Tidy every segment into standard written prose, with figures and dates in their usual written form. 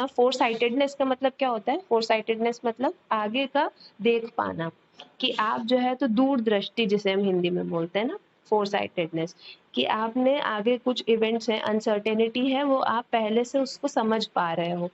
Four sightedness का मतलब क्या होता है? फोर साइटेडनेस मतलब आगे का देख पाना, कि आप जो है तो दूरदृष्टि जिसे हम हिंदी में बोलते हैं ना, फोर साइटेडनेस, कि आपने आगे कुछ इवेंट्स हैं, अनसर्टेनिटी है, वो आप पहले से उसको समझ पा रहे हो।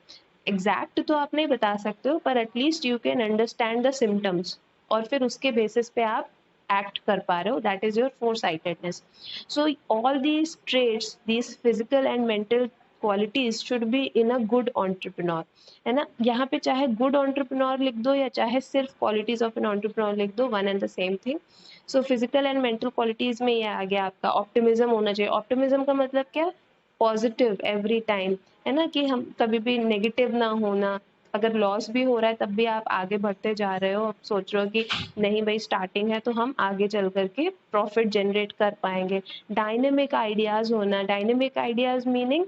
एग्जैक्ट तो आप नहीं बता सकते हो, पर at least you can understand the symptoms, और फिर उसके बेसिस पे आप एक्ट कर पा रहे हो, that is your four sightedness. So all these traits, these physical and mental qualities should be in a good entrepreneur, है ना. यहाँ पे चाहे good entrepreneur लिख दो या चाहे सिर्फ qualities of an entrepreneur लिख दो, one and the same thing. So physical and mental qualities में ये आ गया आपका optimism होना चाहिए. optimism का मतलब क्या? पॉजिटिव एवरी टाइम, है ना, कि हम कभी भी नेगेटिव ना होना. अगर लॉस भी हो रहा है तब भी आप आगे बढ़ते जा रहे हो, आप सोच रहे हो कि नहीं भाई स्टार्टिंग है तो हम आगे चल करके प्रॉफिट जनरेट कर पाएंगे. डायनेमिक आइडियाज होना, dynamic ideas meaning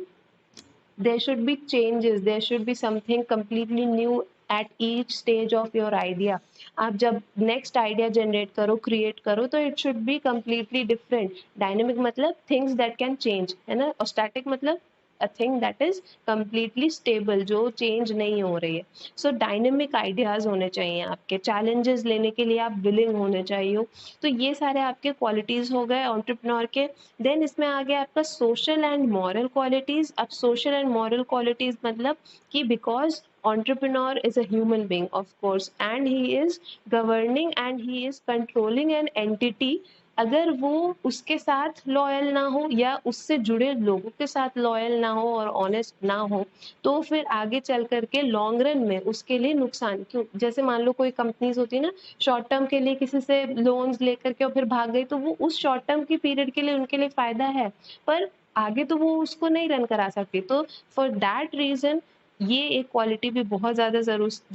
there should be changes, there should be something completely new at each stage of your idea. आप जब नेक्स्ट आइडिया जनरेट करो, क्रिएट करो, तो it should be completely different. Dynamic मतलब things that can change, है ना, और static मतलब a thing that is completely stable, जो चेंज नहीं हो रही है. सो डायनेमिक आइडियाज होने चाहिए आपके, चैलेंजेस लेने के लिए आप विलिंग होने चाहिए. तो ये सारे आपके क्वालिटीज हो गए एंटरप्रेन्योर के. देन इसमें आ गया आपका सोशल एंड मॉरल क्वालिटीज. अब सोशल एंड मॉरल क्वालिटीज मतलब कि because entrepreneur is a human being of course, and he is governing and he is controlling an entity. अगर वो उसके साथ लॉयल ना हो या उससे जुड़े लोगों के साथ लॉयल ना हो और ऑनेस्ट ना हो, तो फिर आगे चल करके लॉन्ग रन में उसके लिए नुकसान. क्यों? जैसे मान लो कोई कंपनीज होती है ना, शॉर्ट टर्म के लिए किसी से लोन्स लेकर के और फिर भाग गई, तो वो उस शॉर्ट टर्म की पीरियड के लिए उनके लिए फायदा है, पर आगे तो वो उसको नहीं रन करा सकती. तो फॉर दैट रीजन ये एक क्वालिटी भी बहुत ज्यादा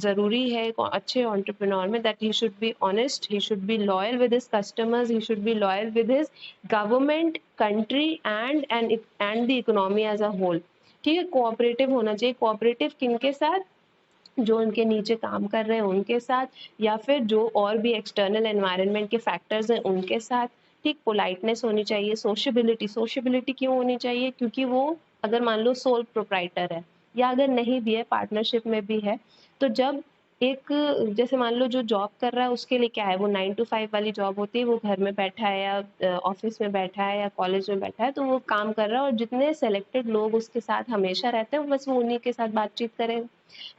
जरूरी है एक अच्छे एंटरप्रेन्योर में, that he should be honest, he should be loyal with his customers, he should be loyal with his government, country and the economy as a whole. ठीक है, कोऑपरेटिव होना चाहिए. कोऑपरेटिव किनके साथ? जो उनके नीचे काम कर रहे हैं उनके साथ, या फिर जो और भी एक्सटर्नल एनवायरनमेंट के फैक्टर्स हैं उनके साथ. ठीक, पोलाइटनेस होनी चाहिए. सोशबिलिटी, सोशबिलिटी क्यों होनी चाहिए? क्योंकि वो अगर मान लो सोल प्रोप्राइटर है, या अगर नहीं भी है पार्टनरशिप में भी है, तो जब एक, जैसे मान लो जो जॉब कर रहा है उसके लिए क्या है, वो 9 to 5 वाली जॉब होती है, वो घर में बैठा है या ऑफिस में बैठा है या कॉलेज में बैठा है, तो वो काम कर रहा है और जितने सेलेक्टेड लोग उसके साथ हमेशा रहते हैं बस वो उन्हीं के साथ बातचीत करेगा.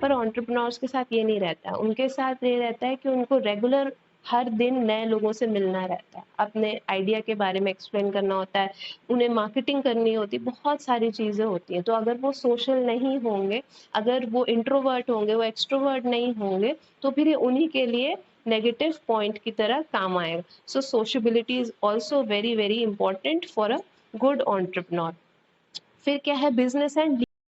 पर एंटरप्रेन्योर्स के साथ ये नहीं रहता है. उनके साथ ये रहता है कि उनको रेगुलर हर दिन नए लोगों से मिलना रहता है, अपने आइडिया के बारे में एक्सप्लेन करना होता है, उन्हें मार्केटिंग करनी होती है, बहुत सारी चीज़ें होती हैं. तो अगर वो सोशल नहीं होंगे, अगर वो इंट्रोवर्ट होंगे, वो एक्सट्रोवर्ट नहीं होंगे, तो फिर ये उन्हीं के लिए नेगेटिव पॉइंट की तरह काम आएगा. So sociability is also very very important for a good entrepreneur. फिर क्या है? Business and